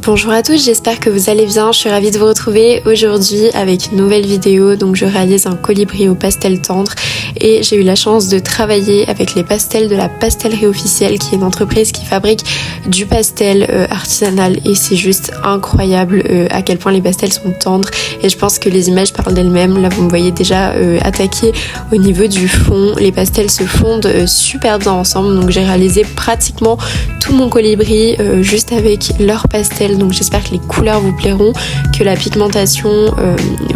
Bonjour à tous, j'espère que vous allez bien, je suis ravie de vous retrouver aujourd'hui avec une nouvelle vidéo. Donc je réalise un colibri au pastel tendre et j'ai eu la chance de travailler avec les pastels de la Pastellerie Officielle, qui est une entreprise qui fabrique du pastel artisanal, et c'est juste incroyable à quel point les pastels sont tendres, et je pense que les images parlent d'elles-mêmes. Là vous me voyez déjà attaquer au niveau du fond, les pastels se fondent super bien ensemble, donc j'ai réalisé pratiquement tout mon colibri juste avec leur pastel. Donc j'espère que les couleurs vous plairont, que la pigmentation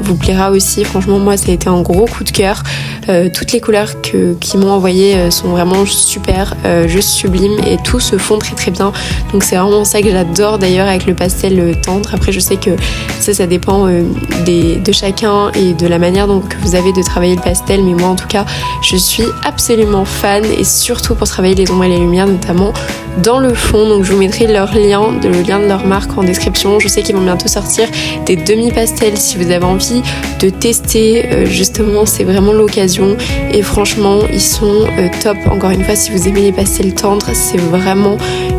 vous plaira aussi. Franchement moi ça a été un gros coup de cœur. Toutes les couleurs qu'ils m'ont envoyées sont vraiment super, juste sublimes, et tout se fond très très bien. Donc c'est vraiment ça que j'adore d'ailleurs avec le pastel tendre. Après je sais que ça dépend de chacun et de la manière dont vous avez de travailler le pastel, mais moi en tout cas je suis absolument fan, et surtout pour travailler les ombres et les lumières, notamment dans le fond. Donc je vous mettrai le lien de leur marque en description. Je sais qu'ils vont bientôt sortir des demi-pastels si vous avez envie de tester, justement c'est vraiment l'occasion, et franchement ils sont top. Encore une fois, si vous aimez les pastels tendres, c'est vraiment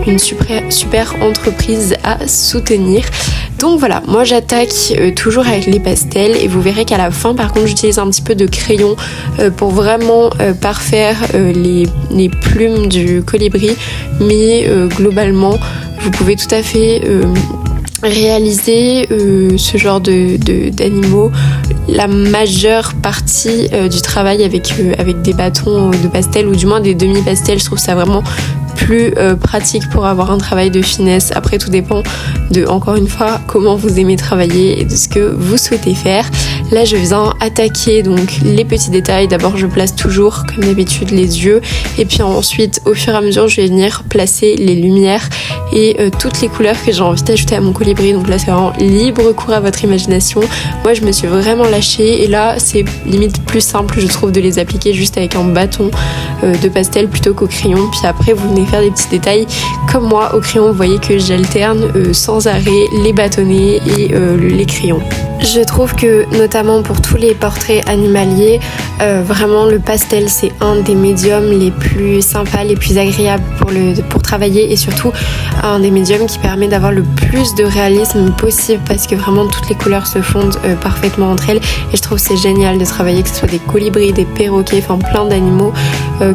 une super entreprise à soutenir. Donc voilà, moi j'attaque toujours avec les pastels, et vous verrez qu'à la fin par contre j'utilise un petit peu de crayon pour vraiment parfaire les plumes du colibri, mais globalement vous pouvez tout à fait réaliser ce genre d'animaux. La majeure partie du travail avec des bâtons de pastel, ou du moins des demi-pastels, je trouve ça vraiment plus pratique pour avoir un travail de finesse. Après tout dépend de, encore une fois, comment vous aimez travailler et de ce que vous souhaitez faire. Là je viens attaquer donc les petits détails. D'abord je place toujours comme d'habitude les yeux, et puis ensuite au fur et à mesure je vais venir placer les lumières et toutes les couleurs que j'ai envie d'ajouter à mon colibri. Donc là c'est vraiment libre cours à votre imagination. Moi je me suis vraiment lâchée, et là c'est limite plus simple je trouve de les appliquer juste avec un bâton de pastel plutôt qu'au crayon. Puis après vous venez faire des petits détails comme moi au crayon. Vous voyez que j'alterne sans arrêt les bâtonnets et les crayons. Je trouve que notamment pour tous les portraits animaliers, vraiment le pastel c'est un des médiums les plus sympas, les plus agréables pour travailler, et surtout un des médiums qui permet d'avoir le plus de réalisme possible, parce que vraiment toutes les couleurs se fondent parfaitement entre elles, et je trouve que c'est génial de travailler, que ce soit des colibris, des perroquets, enfin plein d'animaux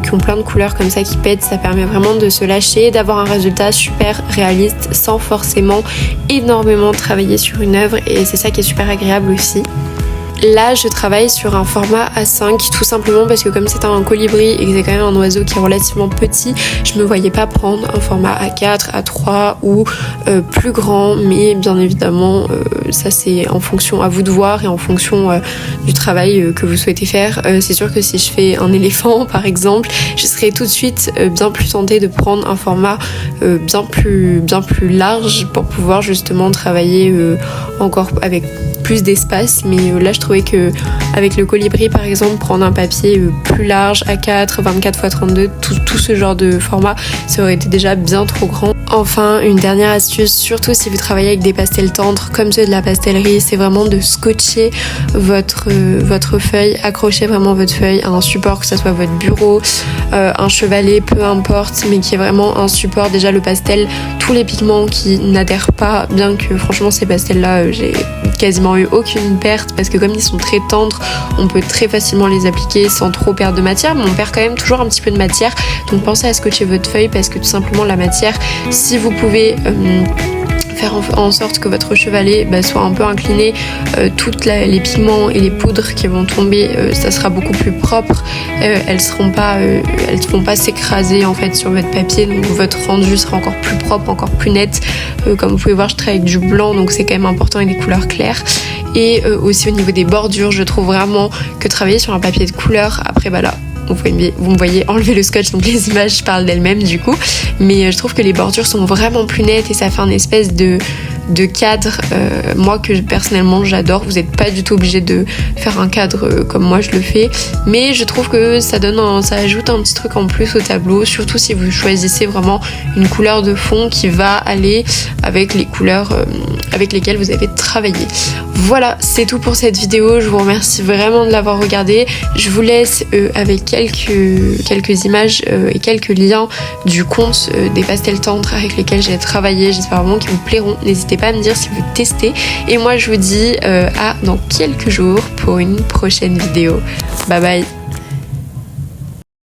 qui ont plein de couleurs comme ça qui pètent. Ça permet vraiment de se lâcher, d'avoir un résultat super réaliste sans forcément énormément travailler sur une œuvre, et c'est ça qui est super agréable aussi. Là je travaille sur un format A5 tout simplement parce que comme c'est un colibri et que c'est quand même un oiseau qui est relativement petit, je me voyais pas prendre un format A4, A3 ou plus grand, mais bien évidemment ça c'est en fonction, à vous de voir, et en fonction du travail que vous souhaitez faire. C'est sûr que si je fais un éléphant par exemple, je serais tout de suite bien plus tentée de prendre un format bien plus large pour pouvoir justement travailler encore avec plus d'espace. Mais là je trouvais que avec le colibri par exemple, prendre un papier plus large, A4, 24x32, tout ce genre de format, ça aurait été déjà bien trop grand. Enfin, une dernière astuce, surtout si vous travaillez avec des pastels tendres comme ceux de la pastellerie, c'est vraiment de scotcher votre feuille, accrocher vraiment votre feuille à un support, que ce soit votre bureau, un chevalet, peu importe, mais qui est vraiment un support. Déjà le pastel, tous les pigments qui n'adhèrent pas, bien que franchement ces pastels là j'ai quasiment eu aucune perte, parce que comme ils sont très tendres, on peut très facilement les appliquer sans trop perdre de matière, mais on perd quand même toujours un petit peu de matière. Donc pensez à scotcher votre feuille, parce que tout simplement la matière, si vous pouvez faire en sorte que votre chevalet soit un peu incliné, toutes les pigments et les poudres qui vont tomber, ça sera beaucoup plus propre, elles vont pas s'écraser en fait sur votre papier, donc votre rendu sera encore plus propre, encore plus net. Comme vous pouvez voir, je travaille avec du blanc, donc c'est quand même important, avec des couleurs claires. Et aussi au niveau des bordures, je trouve vraiment que travailler sur un papier de couleur, après là vous me voyez enlever le scotch, donc les images parlent d'elles-mêmes du coup, mais je trouve que les bordures sont vraiment plus nettes, et ça fait un espèce de cadre, moi que personnellement j'adore. Vous n'êtes pas du tout obligé de faire un cadre comme moi je le fais, mais je trouve que ça ajoute un petit truc en plus au tableau, surtout si vous choisissez vraiment une couleur de fond qui va aller avec les couleurs avec lesquelles vous avez travaillé. Voilà, c'est tout pour cette vidéo, je vous remercie vraiment de l'avoir regardée. Je vous laisse avec quelques images et quelques liens du compte des pastels tendres avec lesquels j'ai travaillé. J'espère vraiment qu'ils vous plairont. N'hésitez n'hésitez pas à me dire si vous testez. Et moi je vous dis à dans quelques jours pour une prochaine vidéo. Bye bye.